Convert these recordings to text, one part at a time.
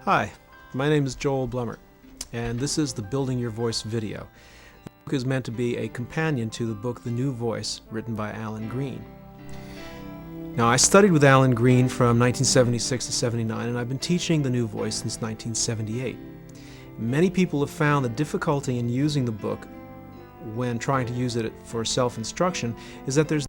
Hi, my name is Joel Blemmert, and this is the Building Your Voice video. The book is meant to be a companion to the book The New Voice, written by Alan Green. Now, I studied with Alan Green from 1976 to 79, and I've been teaching The New Voice since 1978. Many people have found the difficulty in using the book when trying to use it for self-instruction is that there's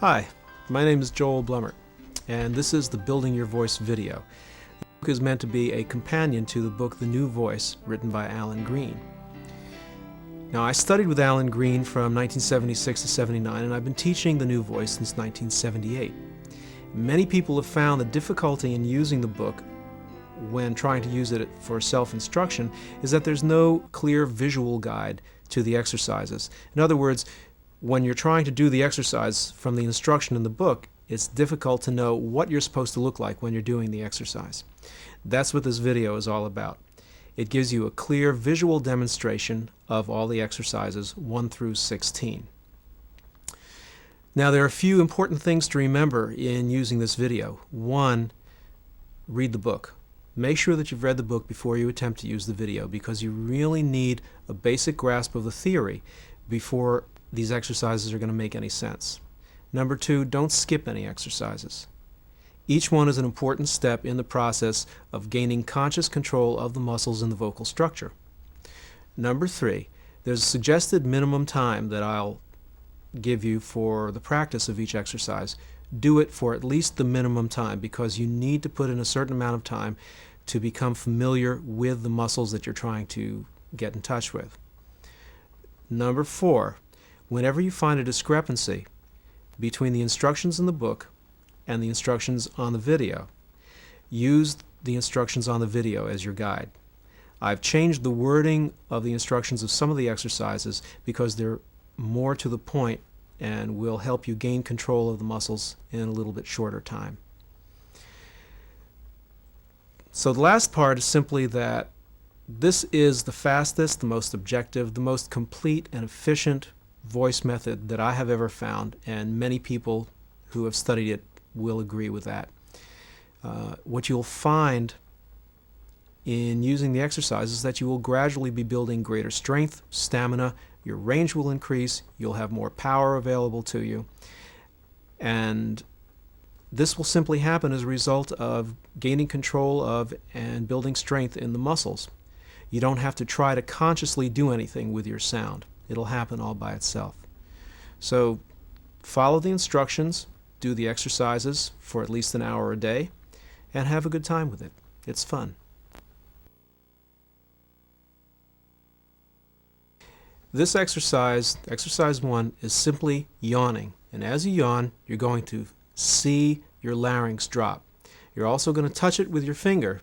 Hi, my name is Joel Blemmert, and this is the Building Your Voice video. The book is meant to be a companion to the book The New Voice, written by Alan Green. Now, I studied with Alan Green from 1976 to 79, and I've been teaching The New Voice since 1978. Many people have found the difficulty in using the book when trying to use it for self-instruction is that there's no clear visual guide to the exercises. In other words, when you're trying to do the exercise from the instruction in the book, it's difficult to know what you're supposed to look like when you're doing the exercise. That's what this video is all about. It gives you a clear visual demonstration of all the exercises 1 through 16. Now, there are a few important things to remember in using this video. One, read the book. Make sure that you've read the book before you attempt to use the video, because you really need a basic grasp of the theory before these exercises are going to make any sense. Number two, don't skip any exercises. Each one is an important step in the process of gaining conscious control of the muscles in the vocal structure. Number three, there's a suggested minimum time that I'll give you for the practice of each exercise. Do it for at least the minimum time, because you need to put in a certain amount of time to become familiar with the muscles that you're trying to get in touch with. Number four, whenever you find a discrepancy between the instructions in the book and the instructions on the video, use the instructions on the video as your guide. I've changed the wording of the instructions of some of the exercises because they're more to the point and will help you gain control of the muscles in a little bit shorter time. So the last part is simply that this is the fastest, the most objective, the most complete and efficient voice method that I have ever found, and many people who have studied it will agree with that. What you'll find in using the exercise is that you will gradually be building greater strength, stamina, your range will increase, you'll have more power available to you, and this will simply happen as a result of gaining control of and building strength in the muscles. You don't have to try to consciously do anything with your sound. It'll happen all by itself. So follow the instructions, do the exercises for at least an hour a day, and have a good time with it. It's fun. This exercise, exercise 1, is simply yawning. And as you yawn, you're going to see your larynx drop. You're also going to touch it with your finger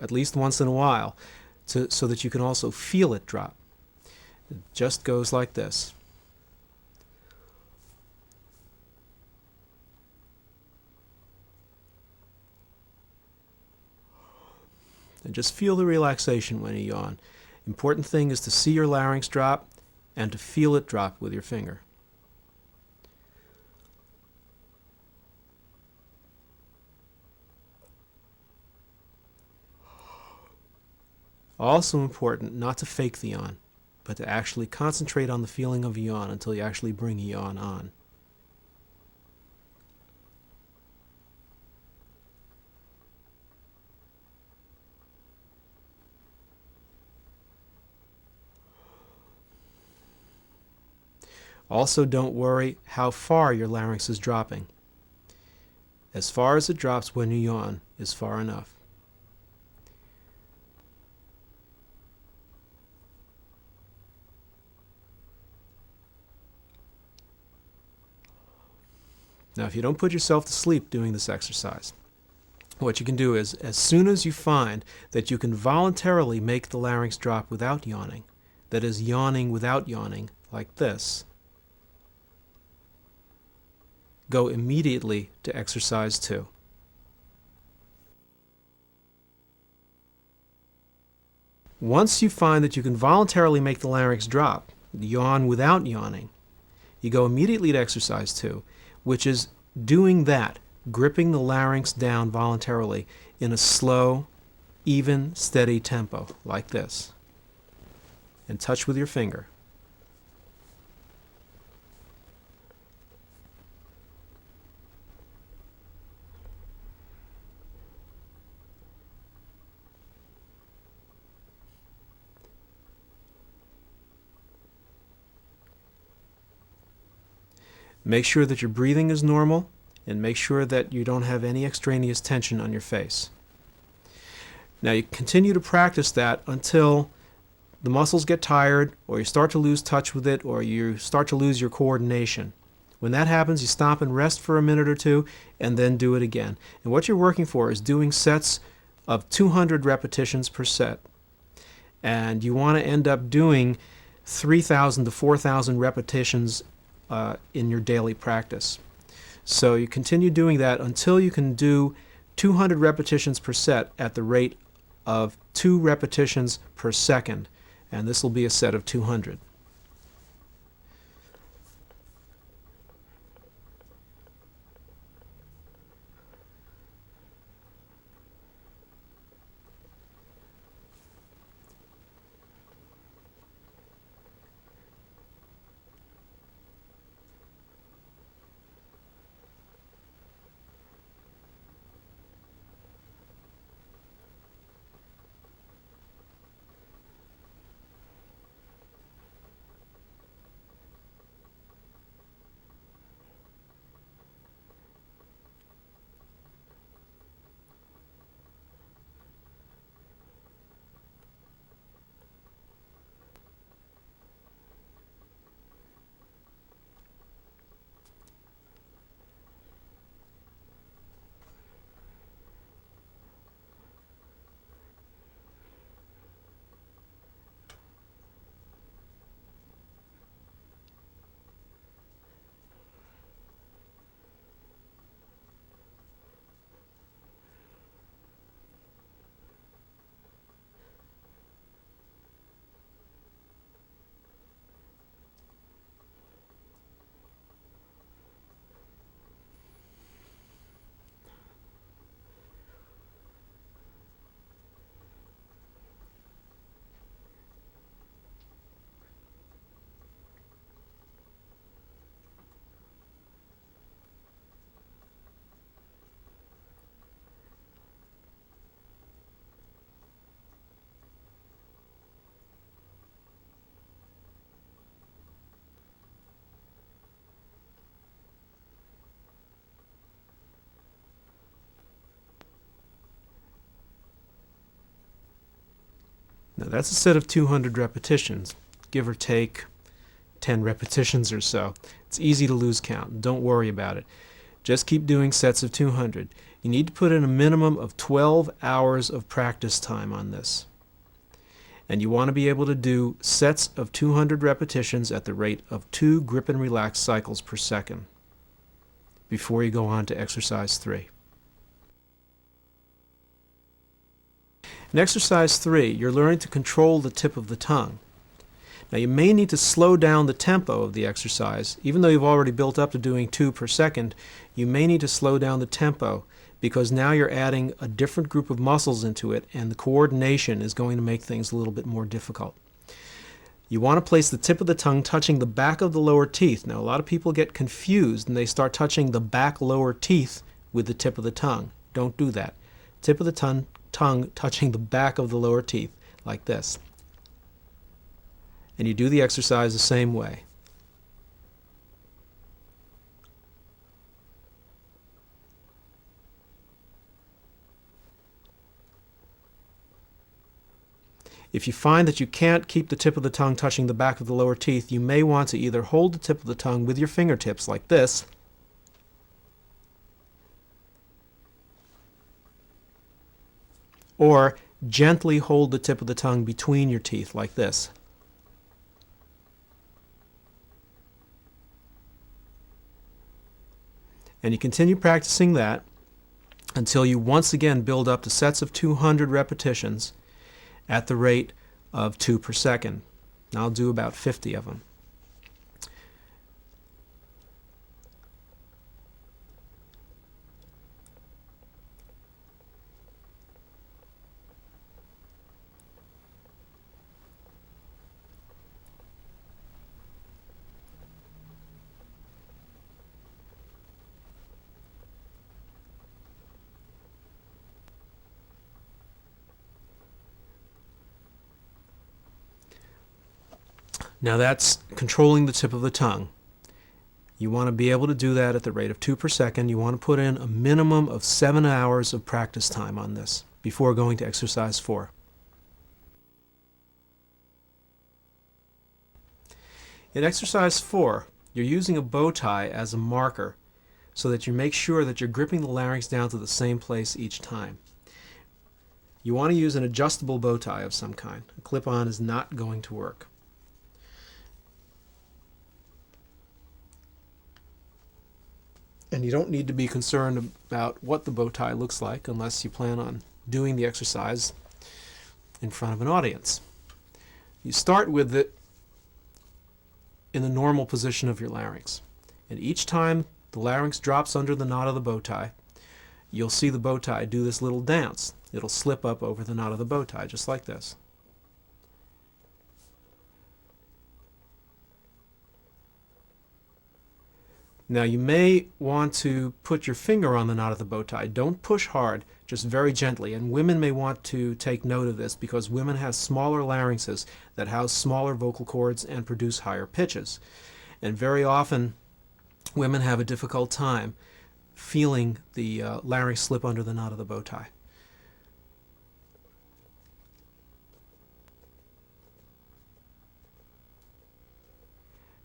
at least once in a while so that you can also feel it drop. It just goes like this. And just feel the relaxation when you yawn. Important thing is to see your larynx drop and to feel it drop with your finger. Also important not to fake the yawn, but to actually concentrate on the feeling of a yawn until you actually bring a yawn on. Also, don't worry how far your larynx is dropping. As far as it drops when you yawn is far enough. you don't put yourself to sleep doing this exercise. What you can do is, as soon as you find that you can voluntarily make the larynx drop without yawning, that is, yawning without yawning, like this, go immediately to exercise 2. Once you find that you can voluntarily make the larynx drop, yawn without yawning, you go immediately to exercise 2, which is doing that, gripping the larynx down voluntarily in a slow, even, steady tempo, like this, and touch with your finger. Make sure that your breathing is normal, and make sure that you don't have any extraneous tension on your face. Now you continue to practice that until the muscles get tired, or you start to lose touch with it, or you start to lose your coordination. When that happens, you stop and rest for a minute or two, and then do it again. And what you're working for is doing sets of 200 repetitions per set. And you want to end up doing 3,000 to 4,000 repetitions in your daily practice. So you continue doing that until you can do 200 repetitions per set at the rate of 2 repetitions per second, and this will be a set of 200. Now that's a set of 200 repetitions, give or take 10 repetitions or so. It's easy to lose count. Don't worry about it. Just keep doing sets of 200. You need to put in a minimum of 12 hours of practice time on this. And you want to be able to do sets of 200 repetitions at the rate of 2 grip and relax cycles per second before you go on to exercise 3. In exercise 3, you're learning to control the tip of the tongue. Now you may need to slow down the tempo of the exercise. Even though you've already built up to doing 2 per second, you may need to slow down the tempo because now you're adding a different group of muscles into it, and the coordination is going to make things a little bit more difficult. You want to place the tip of the tongue touching the back of the lower teeth. Now a lot of people get confused and they start touching the back lower teeth with the tip of the tongue. Don't do that. Tip of the tongue touching the back of the lower teeth, like this. And you do the exercise the same way. If you find that you can't keep the tip of the tongue touching the back of the lower teeth, you may want to either hold the tip of the tongue with your fingertips like this, or gently hold the tip of the tongue between your teeth like this. And you continue practicing that until you once again build up to sets of 200 repetitions at the rate of 2 per second. And I'll do about 50 of them. Now that's controlling the tip of the tongue. You want to be able to do that at the rate of 2 per second. You want to put in a minimum of 7 hours of practice time on this before going to exercise 4. In exercise 4, you're using a bow tie as a marker so that you make sure that you're gripping the larynx down to the same place each time. You want to use an adjustable bow tie of some kind. A clip-on is not going to work. And you don't need to be concerned about what the bow tie looks like unless you plan on doing the exercise in front of an audience. You start with it in the normal position of your larynx. And each time the larynx drops under the knot of the bow tie, you'll see the bow tie do this little dance. It'll slip up over the knot of the bow tie, just like this. Now you may want to put your finger on the knot of the bow tie. Don't push hard, just very gently. And women may want to take note of this because women have smaller larynxes that house smaller vocal cords and produce higher pitches. And very often women have a difficult time feeling the larynx slip under the knot of the bow tie.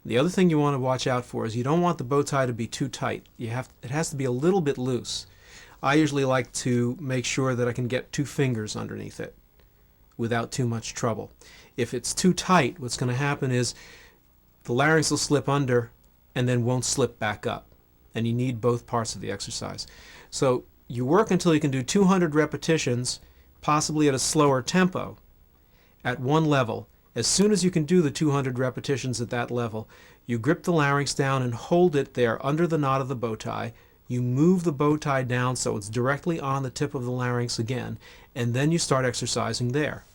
The other thing you want to watch out for is you don't want the bow tie to be too tight. It has to be a little bit loose. I usually like to make sure that I can get 2 fingers underneath it without too much trouble. If it's too tight, what's going to happen is the larynx will slip under and then won't slip back up. And you need both parts of the exercise. So you work until you can do 200 repetitions, possibly at a slower tempo, at one level. As soon as you can do the 200 repetitions at that level, you grip the larynx down and hold it there under the knot of the bow tie. You move the bow tie down so it's directly on the tip of the larynx again, and then you start exercising there.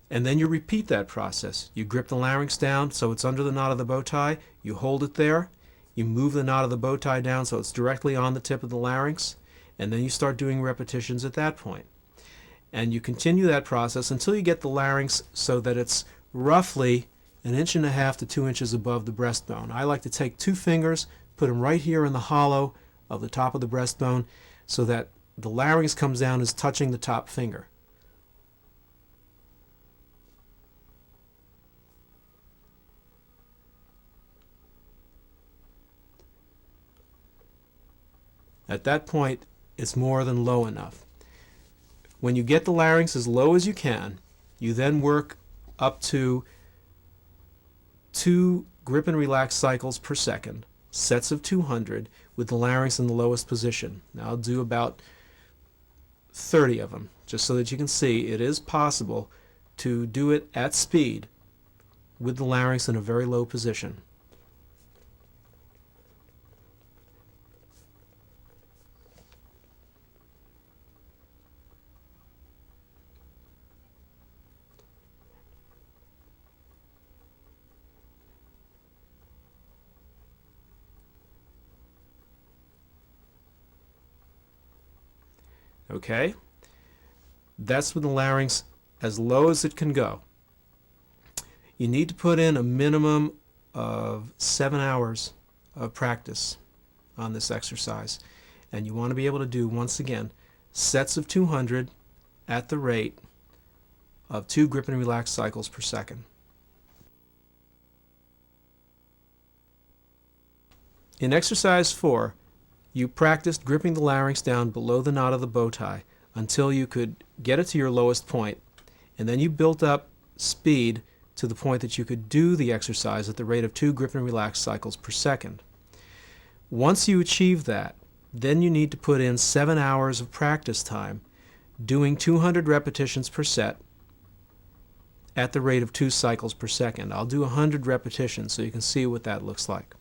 And then you repeat that process. You grip the larynx down so it's under the knot of the bow tie. You hold it there. You move the knot of the bow tie down so it's directly on the tip of the larynx. And then you start doing repetitions at that point. And you continue that process until you get the larynx so that it's roughly 1.5 inches to 2 inches above the breastbone. I like to take 2 fingers, put them right here in the hollow of the top of the breastbone so that the larynx comes down as touching the top finger. At that point, it's more than low enough. When you get the larynx as low as you can, you then work up to 2 grip and relax cycles per second, sets of 200, with the larynx in the lowest position. Now I'll do about 30 of them, just so that you can see it is possible to do it at speed with the larynx in a very low position. Okay? That's with the larynx as low as it can go. You need to put in a minimum of 7 hours of practice on this exercise. And you want to be able to do, once again, sets of 200 at the rate of 2 grip and relax cycles per second. In exercise 4, you practiced gripping the larynx down below the knot of the bow tie until you could get it to your lowest point, and then you built up speed to the point that you could do the exercise at the rate of 2 grip and relax cycles per second. Once you achieve that, then you need to put in 7 hours of practice time doing 200 repetitions per set at the rate of 2 cycles per second. I'll do 100 repetitions so you can see what that looks like.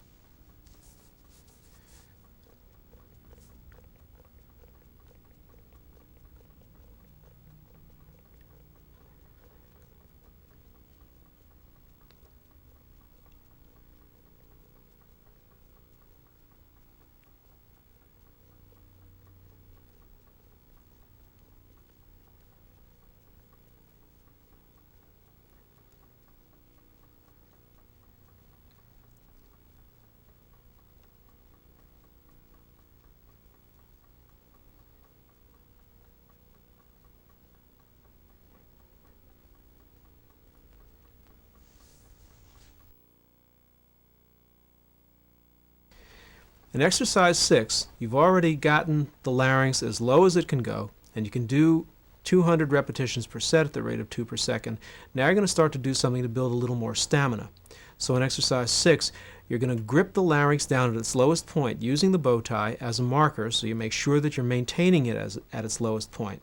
In exercise 6, you've already gotten the larynx as low as it can go, and you can do 200 repetitions per set at the rate of 2 per second. Now you're going to start to do something to build a little more stamina. So in exercise 6, you're going to grip the larynx down at its lowest point using the bow tie as a marker, so you make sure that you're maintaining it at its lowest point.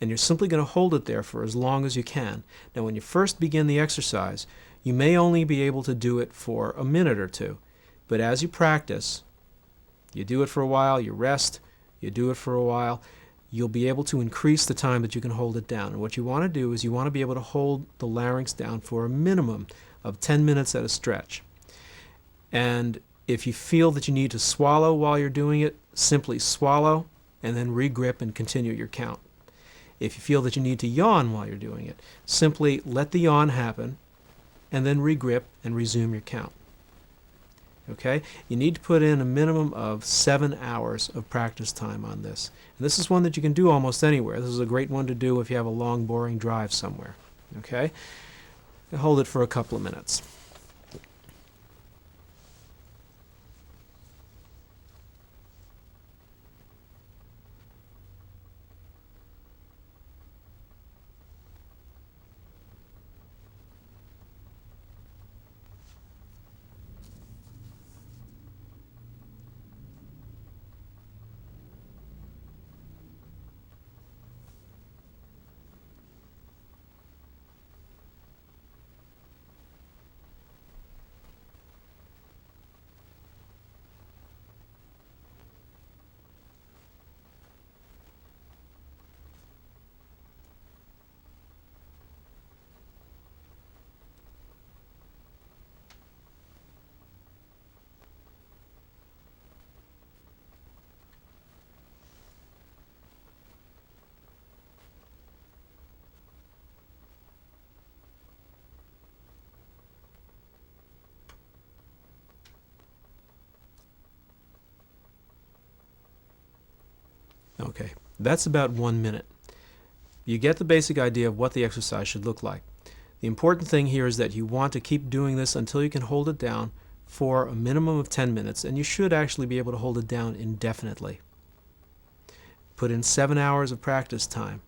And you're simply going to hold it there for as long as you can. Now when you first begin the exercise, you may only be able to do it for a minute or two, but as you practice, you do it for a while, you rest, you do it for a while, you'll be able to increase the time that you can hold it down. And what you want to do is you want to be able to hold the larynx down for a minimum of 10 minutes at a stretch. And if you feel that you need to swallow while you're doing it, simply swallow and then re-grip and continue your count. If you feel that you need to yawn while you're doing it, simply let the yawn happen and then re-grip and resume your count. Okay? You need to put in a minimum of 7 hours of practice time on this. And this is one that you can do almost anywhere. This is a great one to do if you have a long, boring drive somewhere. Okay? Hold it for a couple of minutes. Okay, that's about 1 minute. You get the basic idea of what the exercise should look like. The important thing here is that you want to keep doing this until you can hold it down for a minimum of 10 minutes, and you should actually be able to hold it down indefinitely. Put in 7 hours of practice time.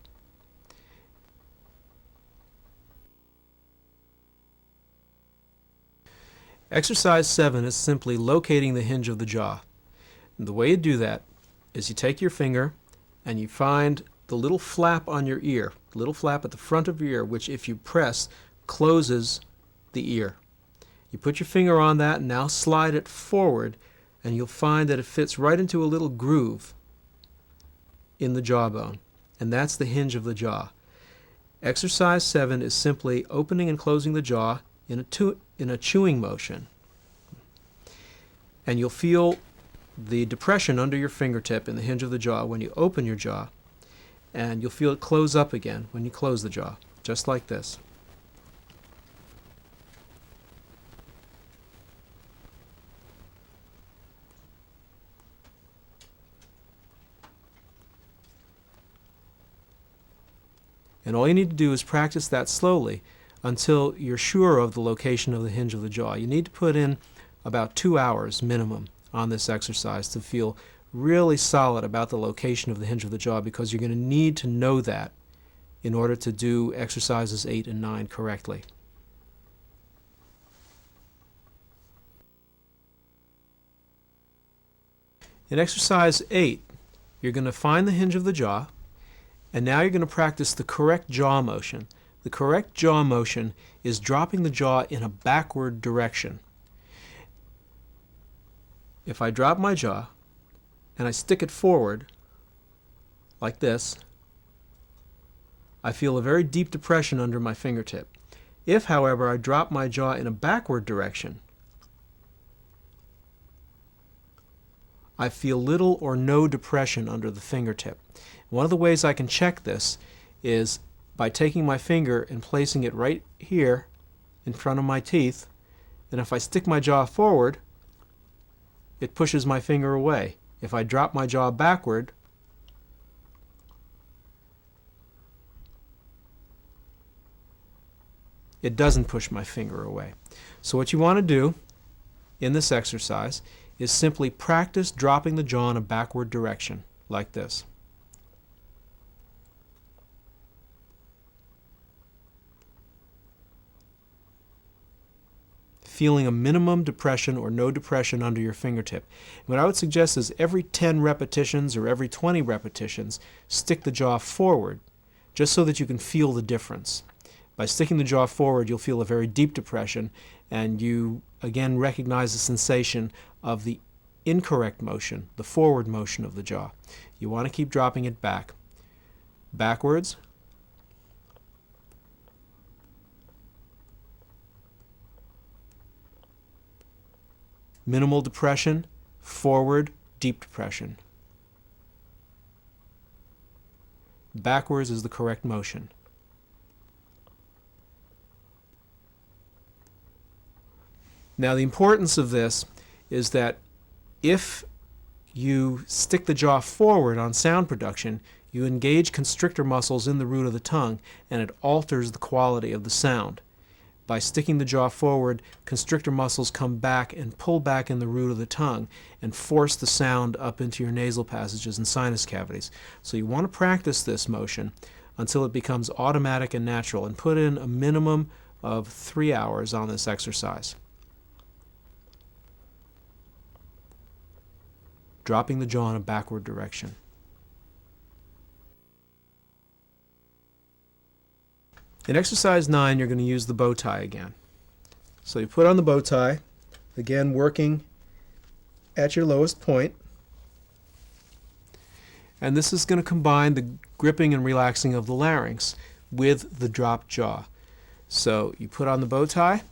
Exercise 7 is simply locating the hinge of the jaw. And the way you do that is you take your finger and you find the little flap on your ear, the little flap at the front of your ear, which if you press closes the ear. You put your finger on that and now slide it forward, and you'll find that it fits right into a little groove in the jawbone, and that's the hinge of the jaw. Exercise 7 is simply opening and closing the jaw in a chewing motion. And you'll feel the depression under your fingertip in the hinge of the jaw when you open your jaw, and you'll feel it close up again when you close the jaw, just like this. And all you need to do is practice that slowly until you're sure of the location of the hinge of the jaw. You need to put in about 2 hours minimum on this exercise to feel really solid about the location of the hinge of the jaw, because you're going to need to know that in order to do exercises 8 and 9 correctly. In exercise 8, you're going to find the hinge of the jaw, and now you're going to practice the correct jaw motion. The correct jaw motion is dropping the jaw in a backward direction. If I drop my jaw and I stick it forward like this, I feel a very deep depression under my fingertip. If, however, I drop my jaw in a backward direction, I feel little or no depression under the fingertip. One of the ways I can check this is by taking my finger and placing it right here in front of my teeth, and if I stick my jaw forward, it pushes my finger away. If I drop my jaw backward, it doesn't push my finger away. So what you want to do in this exercise is simply practice dropping the jaw in a backward direction, like this. Feeling a minimum depression or no depression under your fingertip. What I would suggest is every 10 repetitions or every 20 repetitions, stick the jaw forward, just so that you can feel the difference. By sticking the jaw forward, you'll feel a very deep depression, and you again recognize the sensation of the incorrect motion, the forward motion of the jaw. You want to keep dropping it back. Backwards. Minimal depression, forward, deep depression. Backwards is the correct motion. Now, the importance of this is that if you stick the jaw forward on sound production, you engage constrictor muscles in the root of the tongue, and it alters the quality of the sound. By sticking the jaw forward, constrictor muscles come back and pull back in the root of the tongue and force the sound up into your nasal passages and sinus cavities. So you want to practice this motion until it becomes automatic and natural, and put in a minimum of 3 hours on this exercise. Dropping the jaw in a backward direction. In exercise 9, you're going to use the bow tie again. So you put on the bow tie, again working at your lowest point. And this is going to combine the gripping and relaxing of the larynx with the dropped jaw. So you put on the bow tie,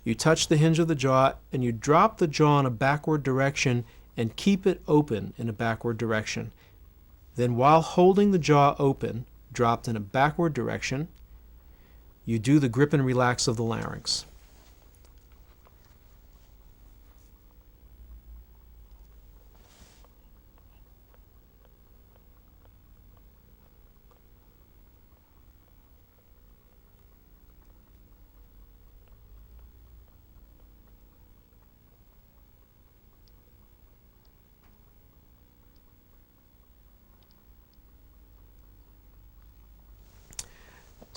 you touch the hinge of the jaw, and you drop the jaw in a backward direction and keep it open in a backward direction. Then, while holding the jaw open, dropped in a backward direction, you do the grip and relax of the larynx.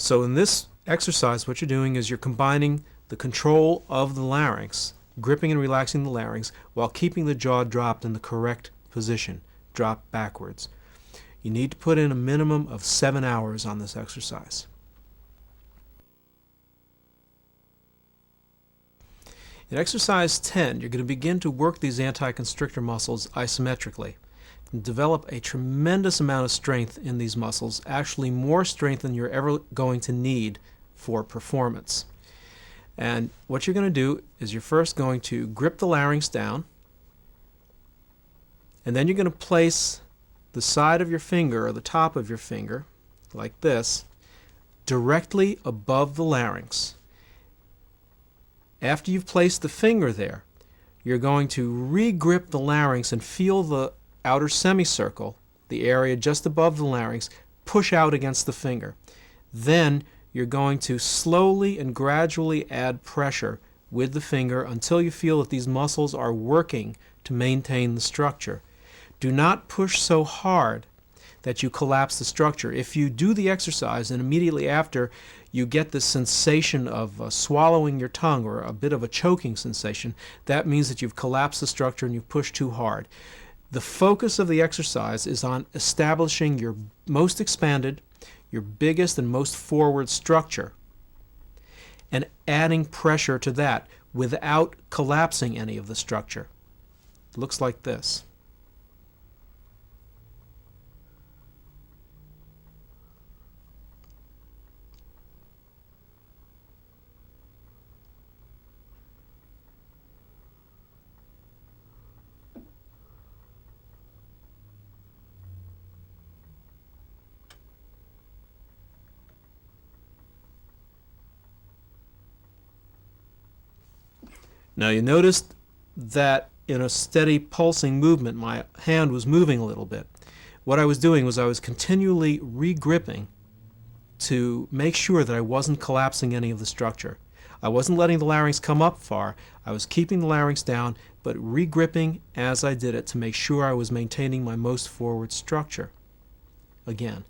So in this exercise, what you're doing is you're combining the control of the larynx, gripping and relaxing the larynx, while keeping the jaw dropped in the correct position, dropped backwards. You need to put in a minimum of 7 hours on this exercise. In exercise 10, you're going to begin to work these anti-constrictor muscles isometrically. Develop a tremendous amount of strength in these muscles, actually more strength than you're ever going to need for performance. And what you're going to do is you're first going to grip the larynx down, and then you're going to place the side of your finger or the top of your finger, like this, directly above the larynx. After you've placed the finger there, you're going to re-grip the larynx and feel the outer semicircle, the area just above the larynx, push out against the finger. Then you're going to slowly and gradually add pressure with the finger until you feel that these muscles are working to maintain the structure. Do not push so hard that you collapse the structure. If you do the exercise and immediately after you get this sensation of swallowing your tongue or a bit of a choking sensation, that means that you've collapsed the structure and you've pushed too hard. The focus of the exercise is on establishing your most expanded, your biggest and most forward structure, and adding pressure to that without collapsing any of the structure. It looks like this. Now you noticed that in a steady pulsing movement my hand was moving a little bit. What I was doing was I was continually re-gripping to make sure that I wasn't collapsing any of the structure. I wasn't letting the larynx come up far. I was keeping the larynx down, but re-gripping as I did it to make sure I was maintaining my most forward structure. Again.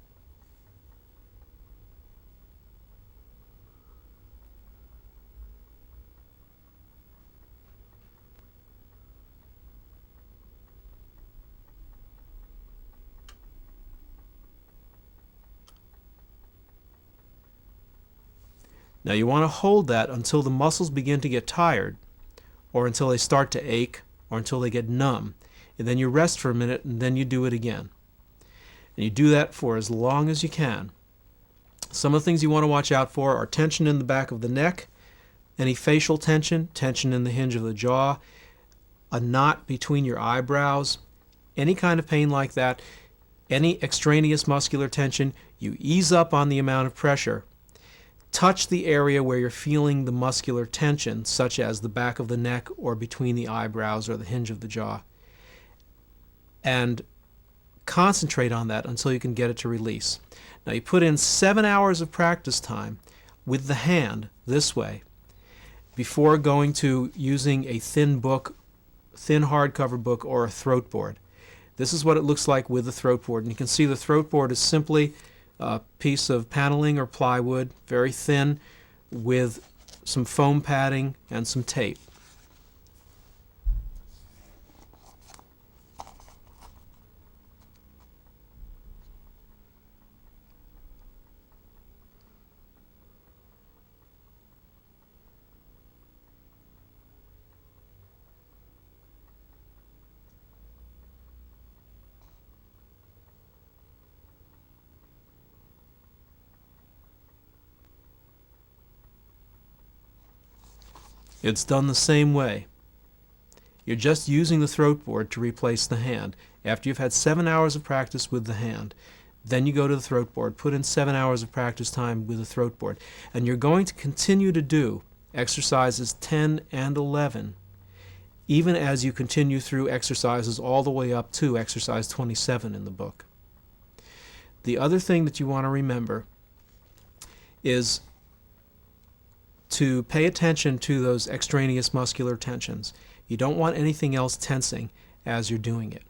Now you want to hold that until the muscles begin to get tired, or until they start to ache, or until they get numb. And then you rest for a minute, and then you do it again. And you do that for as long as you can. Some of the things you want to watch out for are tension in the back of the neck, any facial tension, tension in the hinge of the jaw, a knot between your eyebrows, any kind of pain like that, any extraneous muscular tension. You ease up on the amount of pressure. Touch the area where you're feeling the muscular tension, such as the back of the neck or between the eyebrows or the hinge of the jaw, and concentrate on that until you can get it to release. Now you put in 7 hours of practice time with the hand this way before going to using a thin book, thin hardcover book, or a throat board. This is what it looks like with the throat board, and you can see the throat board is simply a piece of paneling or plywood, very thin, with some foam padding and some tape. It's done the same way. You're just using the throat board to replace the hand. After you've had 7 hours of practice with the hand, then you go to the throat board, put in 7 hours of practice time with the throat board, and you're going to continue to do exercises 10 and 11, even as you continue through exercises all the way up to exercise 27 in the book. The other thing that you want to remember is to pay attention to those extraneous muscular tensions. You don't want anything else tensing as you're doing it.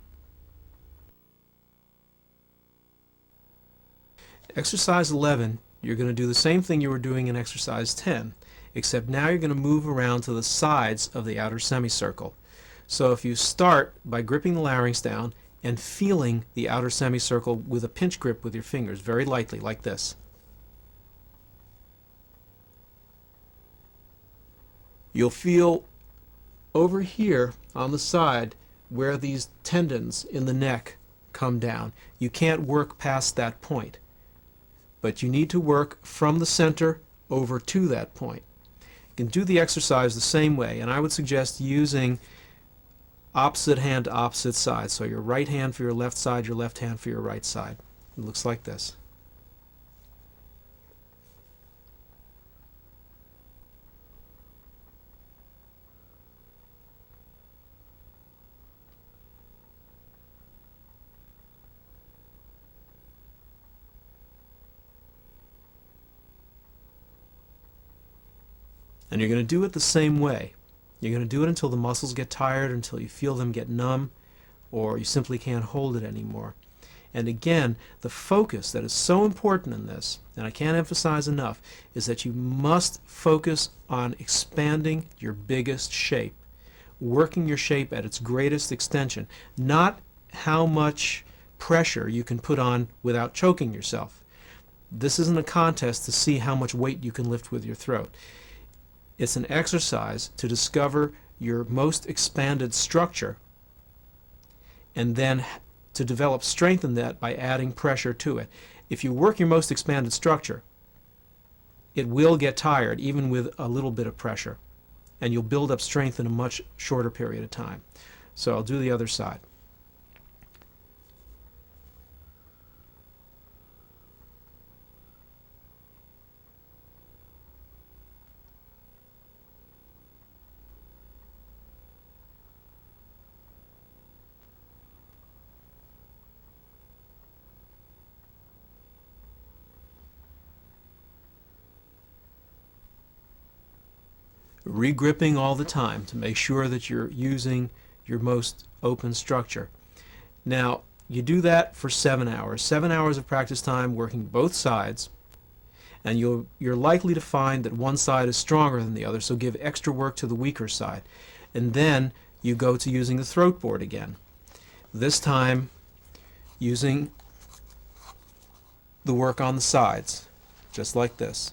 Exercise 11, you're going to do the same thing you were doing in exercise 10, except now you're going to move around to the sides of the outer semicircle. So if you start by gripping the larynx down and feeling the outer semicircle with a pinch grip with your fingers, very lightly, like this. You'll feel over here on the side where these tendons in the neck come down. You can't work past that point, but you need to work from the center over to that point. You can do the exercise the same way, and I would suggest using opposite hand to opposite side. So your right hand for your left side, your left hand for your right side. It looks like this. And you're going to do it the same way. You're going to do it until the muscles get tired, until you feel them get numb, or you simply can't hold it anymore. And again, the focus that is so important in this, and I can't emphasize enough, is that you must focus on expanding your biggest shape, working your shape at its greatest extension, not how much pressure you can put on without choking yourself. This isn't a contest to see how much weight you can lift with your throat. It's an exercise to discover your most expanded structure and then to develop strength in that by adding pressure to it. If you work your most expanded structure, it will get tired even with a little bit of pressure, and you'll build up strength in a much shorter period of time. So I'll do the other side. Regripping all the time to make sure that you're using your most open structure. Now, you do that for 7 hours. 7 hours of practice time working both sides, and you're likely to find that one side is stronger than the other, so give extra work to the weaker side. And then you go to using the throat board again. This time using the work on the sides, just like this.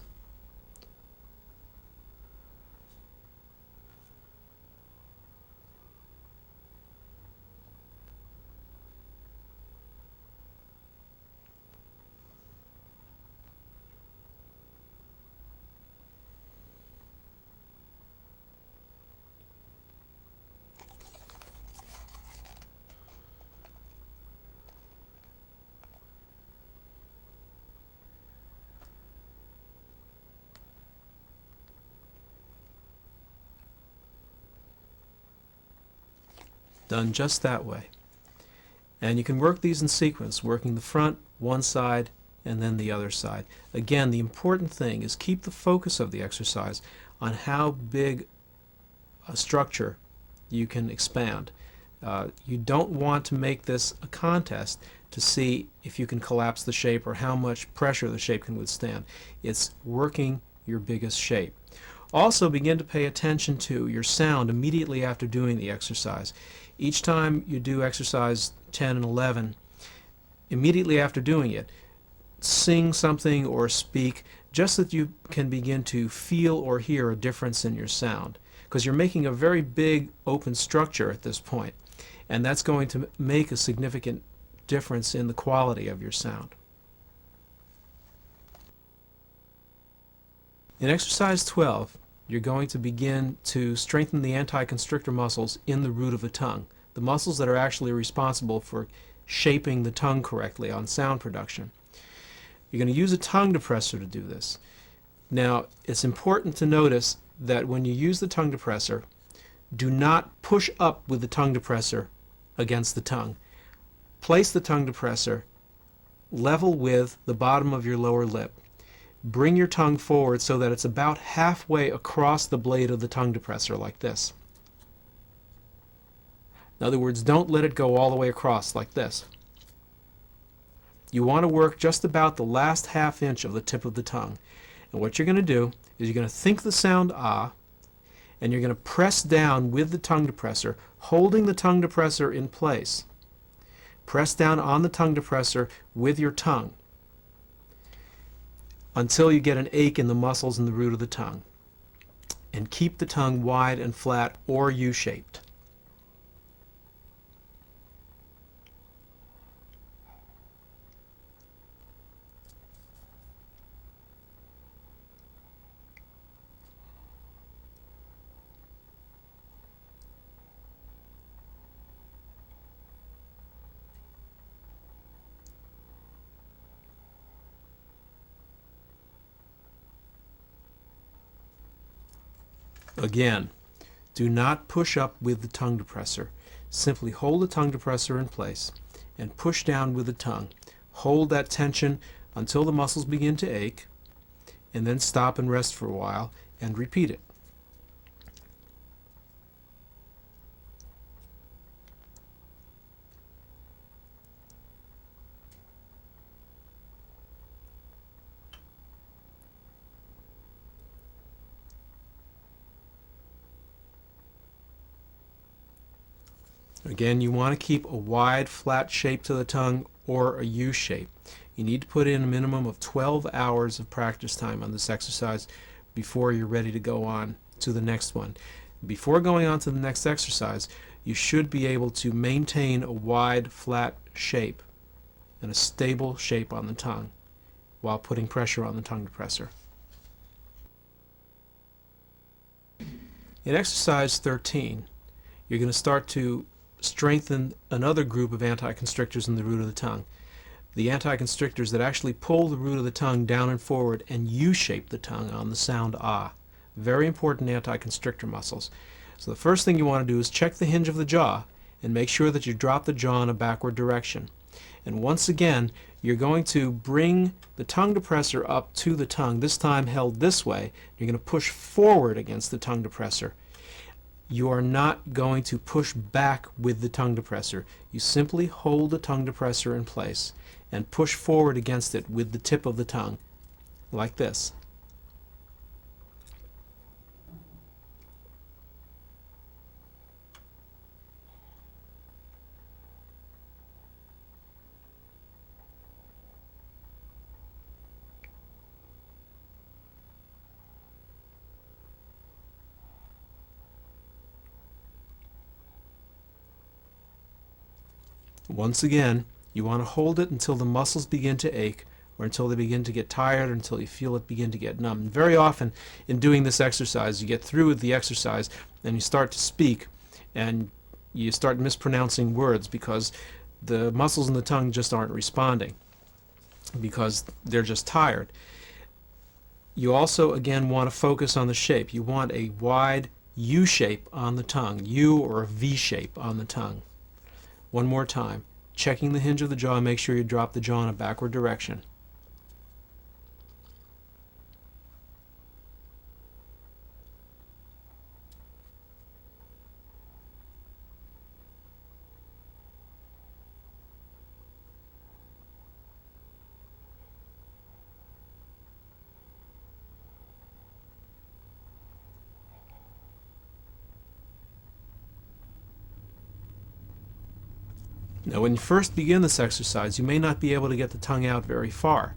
Done just that way. And you can work these in sequence, working the front, one side, and then the other side. Again, the important thing is keep the focus of the exercise on how big a structure you can expand. You don't want to make this a contest to see if you can collapse the shape or how much pressure the shape can withstand. It's working your biggest shape. Also begin to pay attention to your sound immediately after doing the exercise. Each time you do exercise 10 and 11, immediately after doing it, sing something or speak just that you can begin to feel or hear a difference in your sound, because you're making a very big open structure at this point, and that's going to make a significant difference in the quality of your sound. In exercise 12, you're going to begin to strengthen the anti-constrictor muscles in the root of the tongue, the muscles that are actually responsible for shaping the tongue correctly on sound production. You're going to use a tongue depressor to do this. Now, it's important to notice that when you use the tongue depressor, do not push up with the tongue depressor against the tongue. Place the tongue depressor level with the bottom of your lower lip. Bring your tongue forward so that it's about halfway across the blade of the tongue depressor, like this. In other words, don't let it go all the way across like this. You want to work just about the last half inch of the tip of the tongue. And what you're going to do is you're going to think the sound ah, and you're going to press down with the tongue depressor, holding the tongue depressor in place. Press down on the tongue depressor with your tongue until you get an ache in the muscles in the root of the tongue. And keep the tongue wide and flat or U-shaped. Again, do not push up with the tongue depressor. Simply hold the tongue depressor in place and push down with the tongue. Hold that tension until the muscles begin to ache, and then stop and rest for a while and repeat it. Again, you want to keep a wide, flat shape to the tongue or a U shape. You need to put in a minimum of 12 hours of practice time on this exercise before you're ready to go on to the next one. Before going on to the next exercise, you should be able to maintain a wide, flat shape and a stable shape on the tongue while putting pressure on the tongue depressor. In exercise 13, you're going to start to strengthen another group of anticonstrictors in the root of the tongue. The anticonstrictors that actually pull the root of the tongue down and forward and U-shape the tongue on the sound ah. Very important anticonstrictor muscles. So the first thing you want to do is check the hinge of the jaw and make sure that you drop the jaw in a backward direction. And once again, you're going to bring the tongue depressor up to the tongue, this time held this way. You're going to push forward against the tongue depressor. You are not going to push back with the tongue depressor. You simply hold the tongue depressor in place and push forward against it with the tip of the tongue, like this. Once again, you want to hold it until the muscles begin to ache, or until they begin to get tired, or until you feel it begin to get numb. And very often in doing this exercise, you get through with the exercise and you start to speak and you start mispronouncing words because the muscles in the tongue just aren't responding because they're just tired. You also again want to focus on the shape. You want a wide U shape on the tongue, U or a V shape on the tongue. One more time, checking the hinge of the jaw, make sure you drop the jaw in a backward direction. Now when you first begin this exercise, you may not be able to get the tongue out very far.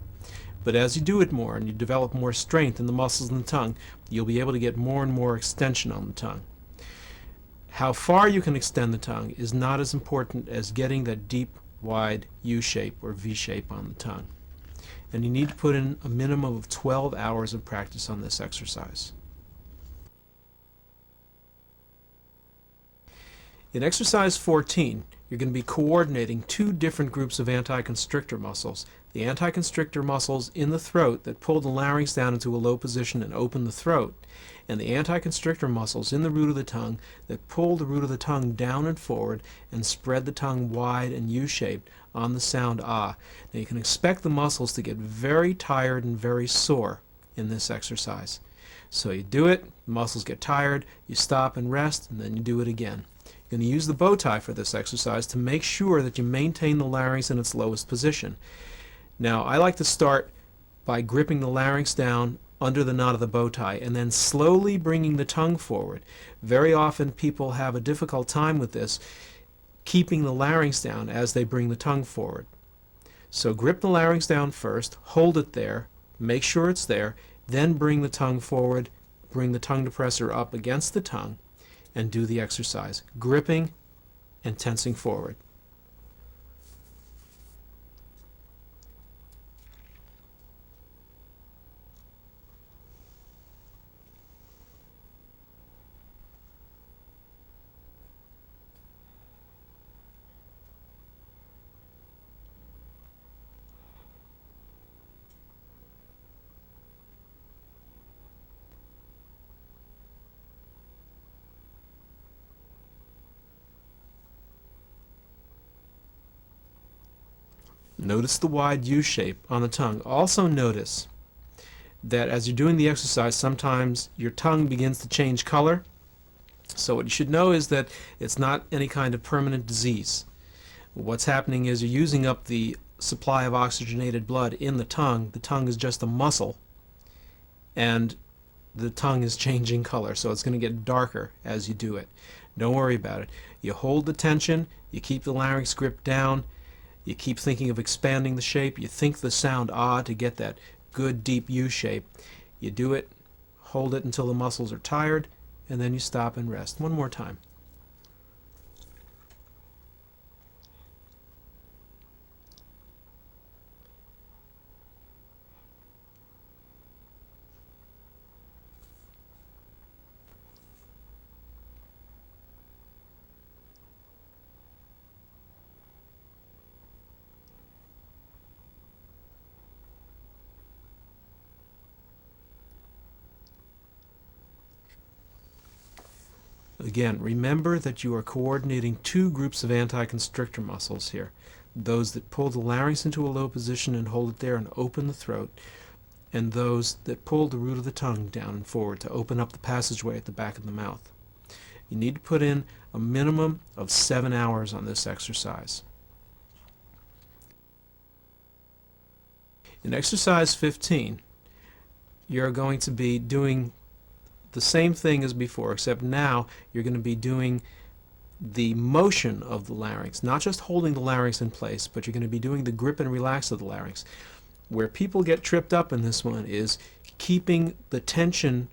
But as you do it more and you develop more strength in the muscles in the tongue, you'll be able to get more and more extension on the tongue. How far you can extend the tongue is not as important as getting that deep, wide U shape or V shape on the tongue. And you need to put in a minimum of 12 hours of practice on this exercise. In exercise 14, you're going to be coordinating two different groups of anticonstrictor muscles. The anticonstrictor muscles in the throat that pull the larynx down into a low position and open the throat, and the anticonstrictor muscles in the root of the tongue that pull the root of the tongue down and forward and spread the tongue wide and U-shaped on the sound ah. Now you can expect the muscles to get very tired and very sore in this exercise. So you do it, the muscles get tired, you stop and rest, and then you do it again. You're going to use the bow tie for this exercise to make sure that you maintain the larynx in its lowest position. Now, I like to start by gripping the larynx down under the knot of the bow tie and then slowly bringing the tongue forward. Very often people have a difficult time with this, keeping the larynx down as they bring the tongue forward. So grip the larynx down first, hold it there, make sure it's there, then bring the tongue forward, bring the tongue depressor up against the tongue, and do the exercise, gripping and tensing forward. Notice the wide U shape on the tongue. Also notice that as you're doing the exercise, sometimes your tongue begins to change color. So what you should know is that it's not any kind of permanent disease. What's happening is you're using up the supply of oxygenated blood in the tongue. The tongue is just a muscle, and the tongue is changing color, so it's going to get darker as you do it. Don't worry about it. You hold the tension, you keep the larynx grip down, you keep thinking of expanding the shape, you think the sound ah to get that good deep U shape. You do it, hold it until the muscles are tired, and then you stop and rest. One more time. Again, remember that you are coordinating two groups of anticonstrictor muscles here. Those that pull the larynx into a low position and hold it there and open the throat, and those that pull the root of the tongue down and forward to open up the passageway at the back of the mouth. You need to put in a minimum of 7 hours on this exercise. In exercise 15, you're going to be doing the same thing as before, except now you're going to be doing the motion of the larynx, not just holding the larynx in place, but you're going to be doing the grip and relax of the larynx. Where people get tripped up in this one is keeping the tension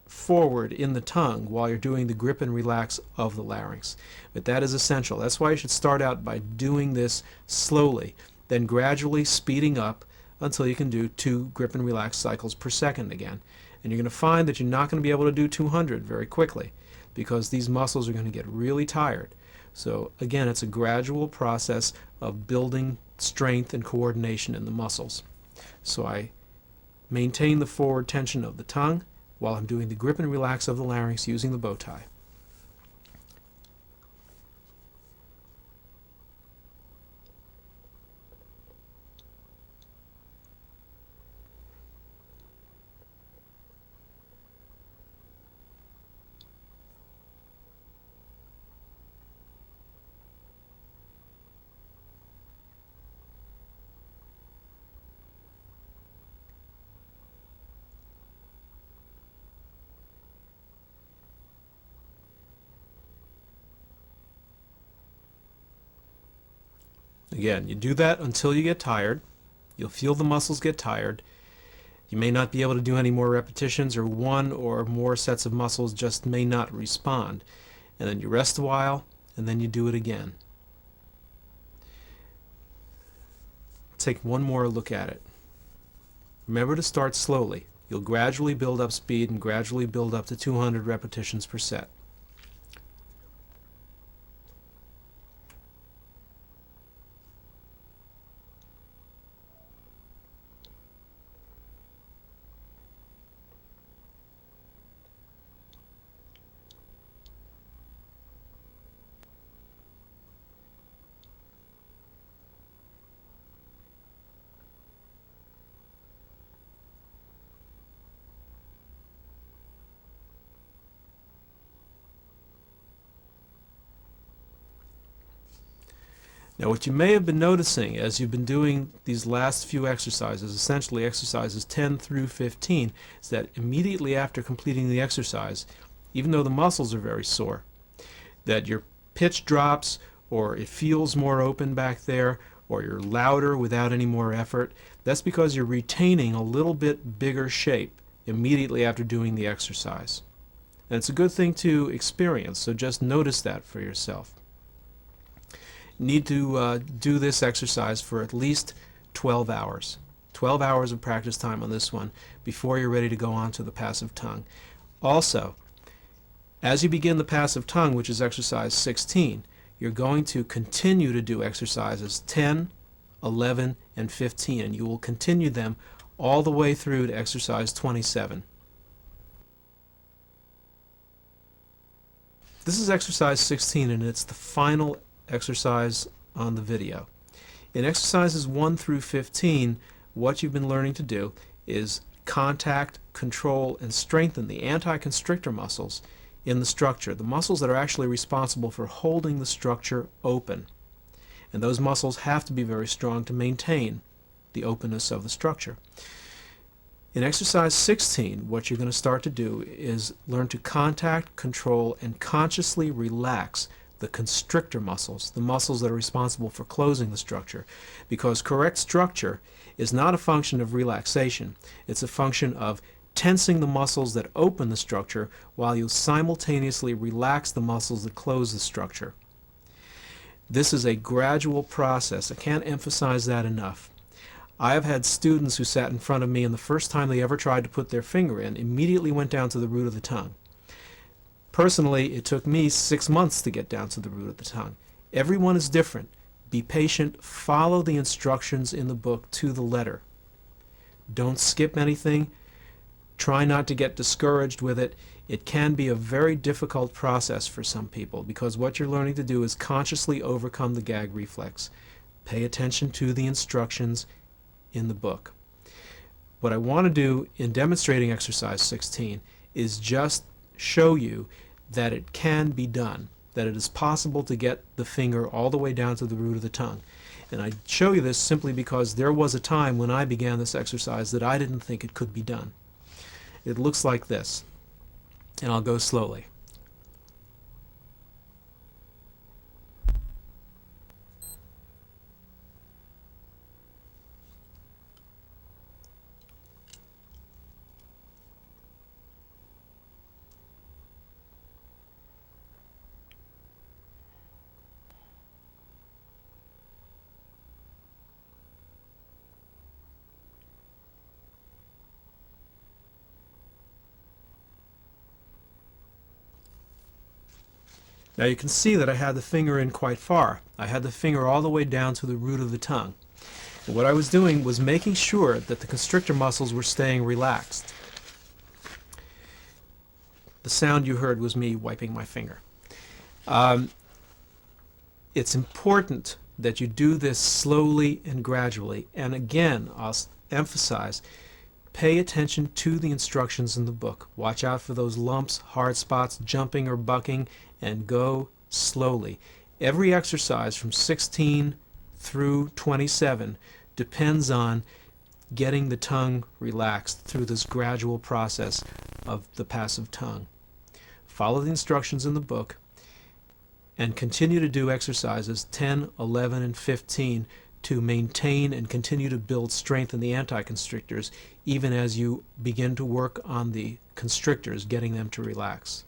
forward in the tongue while you're doing the grip and relax of the larynx. But that is essential. That's why you should start out by doing this slowly, then gradually speeding up until you can do 2 grip and relax cycles per second again. And you're going to find that you're not going to be able to do 200 very quickly because these muscles are going to get really tired. So again, it's a gradual process of building strength and coordination in the muscles. So I maintain the forward tension of the tongue while I'm doing the grip and relax of the larynx using the bow tie. Again, you do that until you get tired. You'll feel the muscles get tired. You may not be able to do any more repetitions, or one or more sets of muscles just may not respond. And then you rest a while, and then you do it again. Take one more look at it. Remember to start slowly. You'll gradually build up speed and gradually build up to 200 repetitions per set. Now what you may have been noticing as you've been doing these last few exercises, essentially exercises 10 through 15, is that immediately after completing the exercise, even though the muscles are very sore, that your pitch drops, or it feels more open back there, or you're louder without any more effort. That's because you're retaining a little bit bigger shape immediately after doing the exercise. And it's a good thing to experience, so just notice that for yourself. Need to do this exercise for at least 12 hours. 12 hours of practice time on this one before you're ready to go on to the passive tongue. Also, as you begin the passive tongue, which is exercise 16, you're going to continue to do exercises 10, 11, and 15, and you will continue them all the way through to exercise 27. This is exercise 16, and it's the final exercise on the video. In exercises 1 through 15, what you've been learning to do is contact, control, and strengthen the anticonstrictor muscles in the structure, the muscles that are actually responsible for holding the structure open. And those muscles have to be very strong to maintain the openness of the structure. In exercise 16, what you're going to start to do is learn to contact, control, and consciously relax the constrictor muscles, the muscles that are responsible for closing the structure, because correct structure is not a function of relaxation. It's a function of tensing the muscles that open the structure while you simultaneously relax the muscles that close the structure. This is a gradual process. I can't emphasize that enough. I have had students who sat in front of me and the first time they ever tried to put their finger in immediately went down to the root of the tongue. Personally, it took me 6 months to get down to the root of the tongue. Everyone is different. Be patient. Follow the instructions in the book to the letter. Don't skip anything. Try not to get discouraged with it. It can be a very difficult process for some people because what you're learning to do is consciously overcome the gag reflex. Pay attention to the instructions in the book. What I want to do in demonstrating exercise 16 is just show you that it can be done, that it is possible to get the finger all the way down to the root of the tongue. And I show you this simply because there was a time when I began this exercise that I didn't think it could be done. It looks like this, and I'll go slowly. Now you can see that I had the finger in quite far. I had the finger all the way down to the root of the tongue. And what I was doing was making sure that the constrictor muscles were staying relaxed. The sound you heard was me wiping my finger. It's important that you do this slowly and gradually. And again, I'll emphasize, pay attention to the instructions in the book. Watch out for those lumps, hard spots, jumping or bucking, and go slowly. Every exercise from 16 through 27 depends on getting the tongue relaxed through this gradual process of the passive tongue. Follow the instructions in the book and continue to do exercises 10, 11, and 15 to maintain and continue to build strength in the anti-constrictors even as you begin to work on the constrictors, getting them to relax.